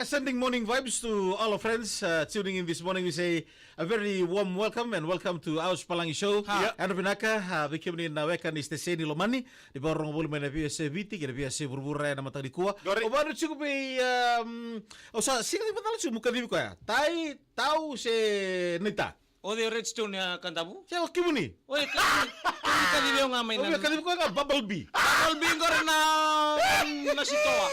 Sending morning vibes to all our friends tuning in this morning. We say a very warm welcome and welcome to Aus Palangi Show. Ano pinaka bikin na wekan is teseni lomani di bawah orang boleh menapi se viti kira biasa berburu na matang di kuah. Obaru cukup sa sing di patala cukup muka di kuah. Tai tahu se nita. O de Redstone ya kantabu? Siapa kimuni? Oye, kali dia ngamai na. Oye, kali ko ka Bumblebee. Bumblebee ko rin na sitoa.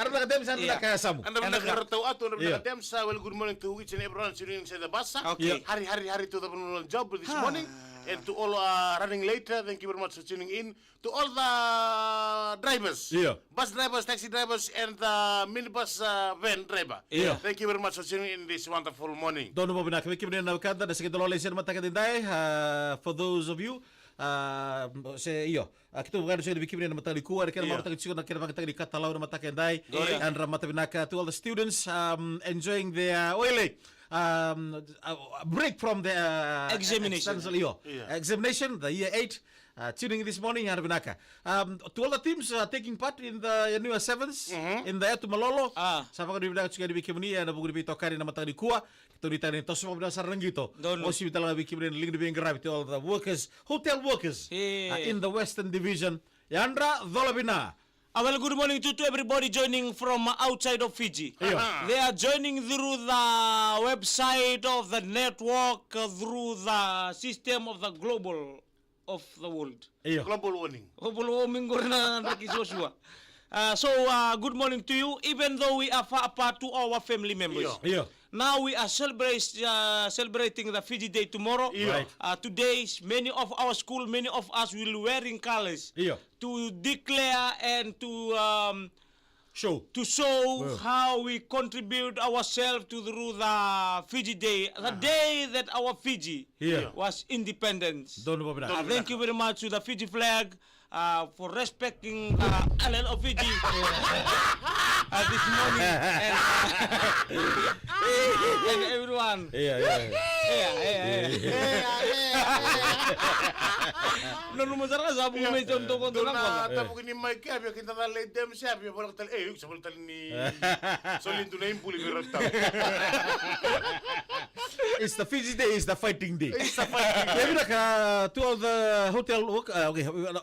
Ano na kadem sa na kaya samu? Anda benar tahu atau anda benar kadem sa well good morning to each and everyone tuning in sa basa. Okay. Hari to the job this morning. And to all running later, thank you very much for tuning in. To all the drivers, bus drivers, taxi drivers, and the minibus van driver. Thank you very much for tuning in this wonderful morning. Dono mo binak wiki muna nakada na sige dolole siya mataka dinday. For those of you se kita bukan sudah bikin na matali kuar kaya matali suka na kaya matali di Katalau na mataka dinday. And ramata binaka to all the students enjoying their break from the examination. Examination, the year 8, tuning in this morning, to all the teams taking part in the new 7s, in the Etu Malolo, sa mga nabibigay ko di bikin ni, na bugo nabito kari na matang di kuha, ito di tayo nito, sumabda sa ranggito, o si talaga bikin ni, ling nabibigay grabe to all the workers, hotel workers, in the Western Division. Yandra, Dolabina. Well, good morning to everybody joining from outside of Fiji. They are joining through the website of the network, through the system of the global of the world. Global warning. Global warming So, good morning to you, even though we are far apart to our family members. Now we are celebrating the Fiji Day tomorrow. Today, many of our school, many of us will wearing colors to declare and to show how we contribute ourselves to the Fiji Day, the day that our Fiji was independent. Thank you very much to the Fiji flag for respecting the island of Fiji this morning and everyone. No masarap sabu may contoh na tapos ni Mike abi kita dalay dem siya abi bolak tal sabol tal ni solin tu na impuli berata. It's the Fiji Day, it's the fighting day. It's the fighting day. To all the hotel work,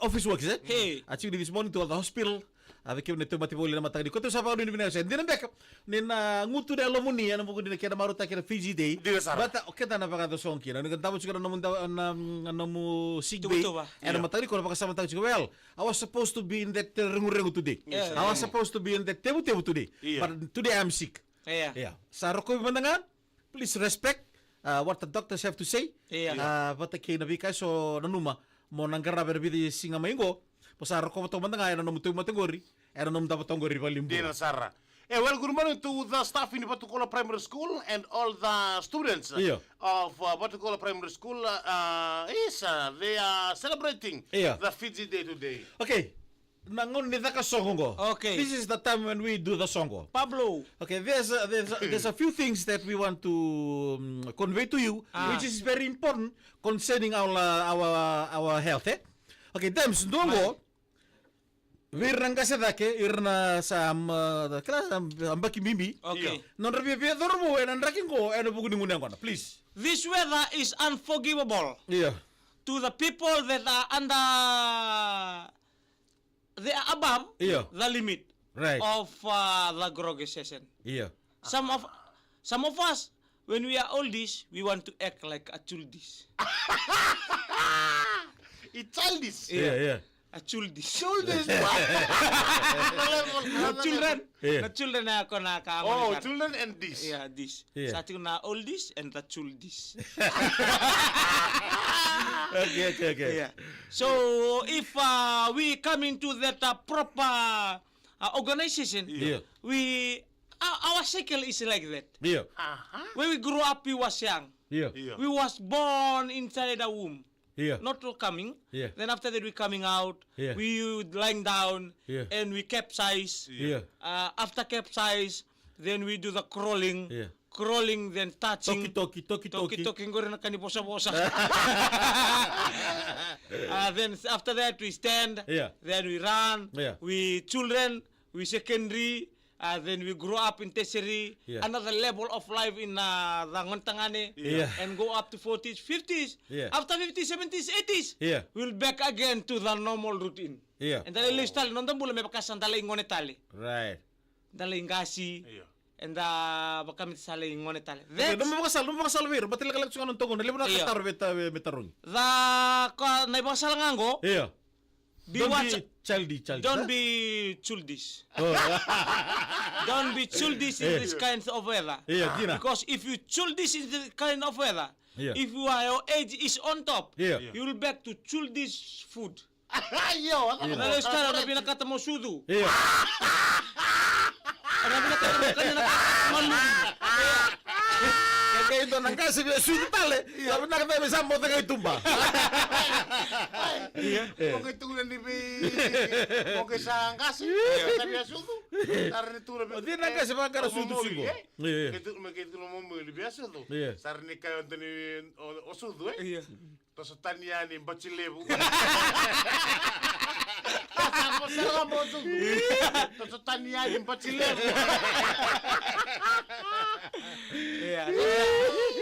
office workers, actually this morning to all the hospital, kita ni tu mati boleh nama tadi. Kau tu siapa orang ni bina saya? Dia nampak, ni ngutu dia lomuni, anu bukan dia kira maru tak kira Fiji Day. Bata, okay tak nampak ada song kira. Ni kan tahu juga namu sick bay. Anu mata tadi kalau pakai sama tahu juga. Well, I was supposed to be in that rengu today. I was supposed to be in that tebu today. But today I'm sick. Saroko bimandangan, please respect what the doctors have to say. Bata kaya nabika so nanuma mo nanggara berbidi singa maingo. Pasar ko to manda nga no mutu matengori era no dapat tongori palimbo Dina Sara. Well, good morning to the staff in Batukola Primary School and all the students of Batukola Primary School. They are celebrating the Fiji Day today. Okay. Nangon ni ka songo. Okay. This is the time when we do the songo. Pablo. Okay, there's a few things that we want to convey to you, which is very important concerning our health. Okay, Dems, dongo. Wirang kasi dake irna sa ambaki mimbi. Okay. Non rabi via dormo and ranking go and bugu ningunan ko na. Please. This weather is unforgivable. To the people that are under, they are above the limit of the groggy session. Some of us, when we are oldies, we want to act like a childish. It's childish. A childish. Childish. Children na ako na ka. Oh, children and this. This. Sa ating na oldies and the childish. Okay. So if we come into that proper organization, our cycle is like that. When we grew up, we was young. We was born inside a womb. Not coming. Then after that we coming out. We lying down and we capsize. After capsize, then we do the crawling. Crawling, then touching. Talking. Ngoro na kaniposa-posa. Then after that we stand. Then we run. We children. We secondary. then we grow up in tertiary, another level of life in the Ngontangane, and go up to 40s, 50s. After 50s, 70s, 80s, we'll back again to the normal routine. And then lifestyle, nonton bula may pagkasan dalay ngonetali. Right. Dalay ngasi. And baka misalay ngonetali. Nung makasal wir, ba't nila kalagsungan ng tungon? Nalibon na katarong betarong. Naibakasal ngango. Don't be childish. Don't be childish in this kind of weather. Because if you childish in this kind of weather, if your age is on top, you will back to childish food. Lalu sekarang na pinakata mo sudu. Ano pinakata mo kanina Kaya ito nang kasi sudu tale. Sabi na kita may sambo na kayo tumba. Okay, tulan ni okay sa kasi. Sabi na sudu. Sarni tulan. Di na kasi mga sudu sigo. Ito makikita mo mo ni biasa to. Sarni kayo tani o sudu Toso taniani bachilebu. Kasama sa mo sudu. Toso taniani bachilebu.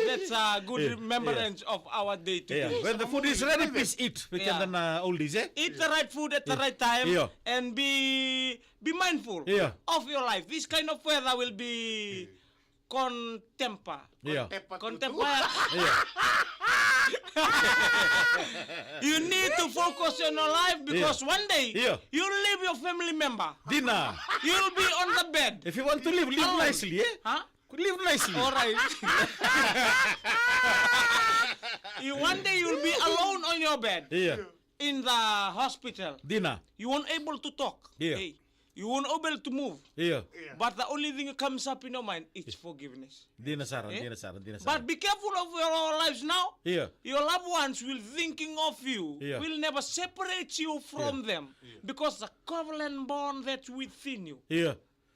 That's a good remembrance of our day today. When the food is ready, please eat. We can then oldies, Eat the right food at the right time and be mindful of your life. This kind of weather will be contemporary. You need to focus on your life because one day you'll leave your family member. Dina. You'll be on the bed. If you want to live nicely, Huh? Live nicely. All right. One day you'll be alone on your bed. In the hospital. Dina. You won't able to talk. Hey. You won't able to move. But the only thing that comes up in your mind is forgiveness. Dina saran. But be careful of your lives now. Your loved ones will thinking of you. Will never separate you from them. Because the covenant bond that's within you.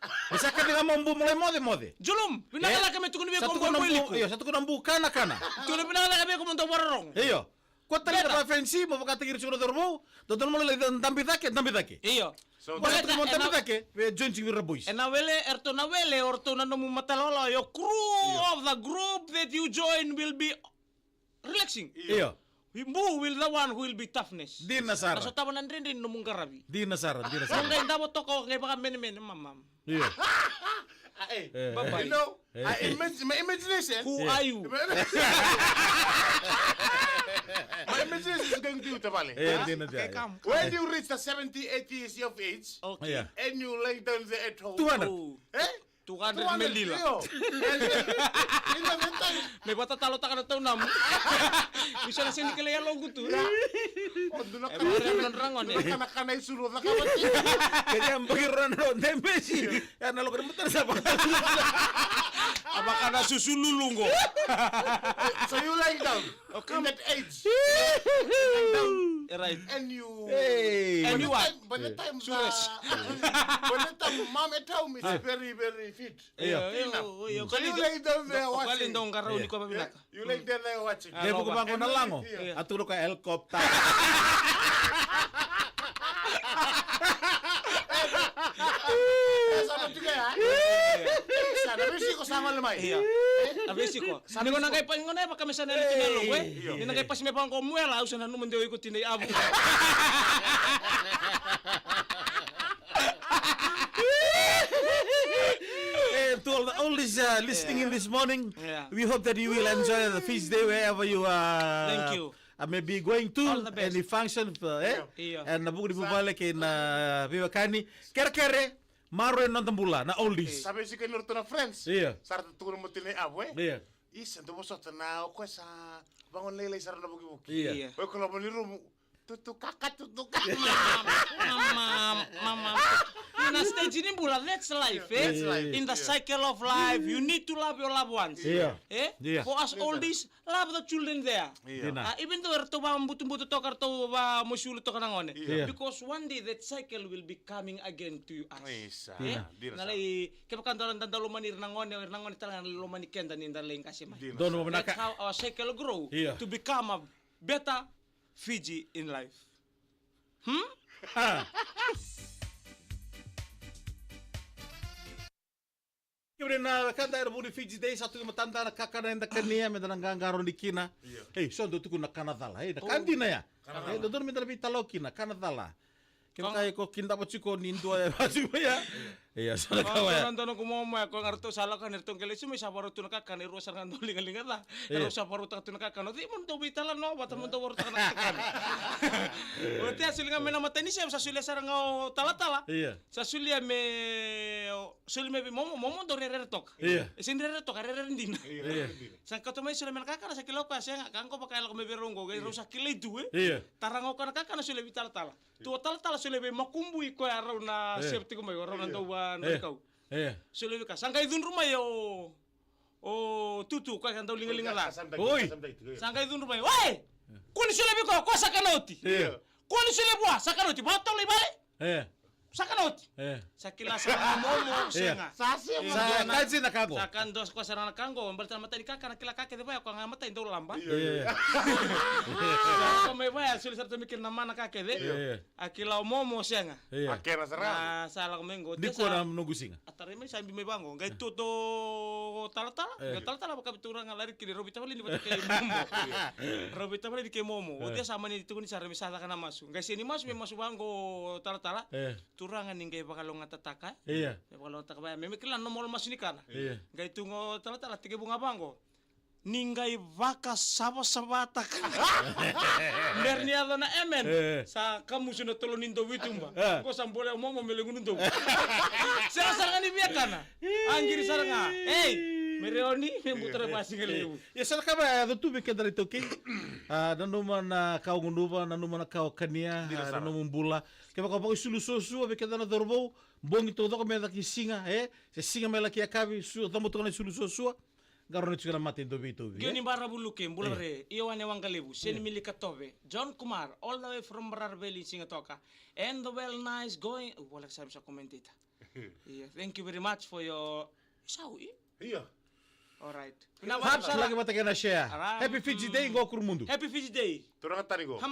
Bisa ka nga mambu mulai mode. Julum, pinakala kami tukun biya kung buliku. Satu ko nang buka na kana. Tulong pinakala kami kung mong warong. Kota talaga ba fancy mo pagkatigir siguro dormo. Dodon mo lang tambitake. So bakit mo tambitake? We join siguro boys. And nawele orto na mo matalolo. Your crew of the group that you join will be relaxing. Who will the one who will be toughness? Di nasara. Nasa tawanan rin numong garabi. Di nasara. Kung kayo dapat to ko kay baka men mamam. You know, my imagination. Who are you? My imagination is going to you, Tamale. When you reach the 70, 80 years of age, and you lay down there at home. 200 melila. May bata talo ta kana taunam. Bisa na sini kala yalo gutu. Doon na rangon kana sulod na kabati. Kaya ang bagiran ron Messi. Yan nalo ko mutar sa baka. Abaka na susululungo. So you lying down in that age. Right. And you and you what? By the time mom at home is very fit. So you lay down there watching. You lay down there watching. Dia buku bangko na lang aturo ka helicopter. Sama juga ya. Sana risiko sama lemay. Risiko. Sabi ko na kay pa ngone pa kami sa nalito na lo Ni na kay pas me pang ko muela usan na numan dewe ko tinay abo. To all these listening in this morning, we hope that you will enjoy the feast day wherever you are. Thank you. Maybe going to any function, and nabuko di bubalik in Viwakani. Kere maro en nantambula na oldies. Sabi si kanor to na friends. Sarta tukun mo tinay abo Isa to mo sot na ko sa bangon lelay sarta na buki-buki. Oy ko mo ni room tutuka. Mama. In a stage in Bula, that's life, In the cycle of life, you need to love your loved ones. For us oldies, love the children there. Even though erto ba butu-butu to karto ba musulo to kanangone. Because one day that cycle will be coming again to us. Nalay kapakantaran tanda lumanir nangone talaga lumani kenda ninda leng kasi man. That's how our cycle grow to become a better Fiji in life. na kanta era budi Fiji Day satu matanda na kakana enda kania me na ngangaro di kina. So do tuku na kanadala. Na kantina ya. Do do me na bitaloki na kanadala. Kaya ko kinda pa chiko nindo ya baju ya. Iya, sana kawaya. Nonton ko mo ko ngarto sala kan ertong kele sumi sabaru tu nakakan ero sangan dolinga-linga la. Ero sabaru tu nakakan. Di mun to bitala no bata mun to wor ta nakakan. Berarti hasilnya mena mata ni siya sa sulia sarang tala-tala. Iya. Sa sulia me sulia me momo do reretok. Iya. Sin reretok rerendina. Iya. Sang kato may sulia men kakana sa kilaw pa siya kan ko pakay ko me berongo gay ro sa kilay du Iya. Tarango kan kakana sulia bitala-tala. Tu tala-tala sulia me makumbui ko araw na safety ko may araw na daw kau. Sulit ka. Sangkai dun rumah yo. Oh, tutu kau kan tahu linga-linga lah. Oi. Sangkai dun rumah. Woi. Kau ni sulit kau sakanoti. Kau ni sulit buah sakanoti. Botol ni balik. Sakanoti. Sakila sa momo senga. Sasi Sa kaji na kago. Sakan dos ko sarana kango. Berta mata di kakak nakila kakek di baya ko ngamata indo lamba. Kau may baya sulit sarto mikir nama na kakek de. Akila momo senga. Akena sarang. Salah ko menggo. Di ko na nunggu singa. Atare may sambi may bango. Gai toto tala-tala. Gai tala-tala baka biturang ngalari kini Robita bali di kay momo. Robita bali di kay momo. Udia sama ni itu ni sare misala kana masu. Gai sini mas me masu bango tala-tala. Turangan ning gai bakal ngatataka. Iya. Bakal ngatataka. Memikilan nomol mas ni kana. Iya. Gai tungo tala-tala tiga bunga bango. Ninggai vaka saba-sabatak. Berniado na emen. Sa kamu sudah tolong nindo witumba. Ko sambole momo melengunundo. Saya sarang ni biakana. Anjir saranga. Hey, mereoni membutere pasi ngeliu. Ya sana kaba do tu beke dari toki. Nanu na kau ngunduba, nanu na kau kania, nanu mumbula. Kaba kau pakai sulu sosu beke dana dorbo. Bong itu do kame daki singa, se singa me laki akabi su tamu to sulu sosu. Garon itu mati do bitu. Gini bara buluke bulare. Iyo ane wangalebu. Sen milika tobe. John Kumar all the way from Bararbeli Singatoka. And the well nice going. Wala sabi sa komentita. Yeah, thank you very much for your sawi. Iya. Alright. Haps lagi mata kena share. Happy Fiji Day go kur mundo. Happy Fiji Day. Turang tani go.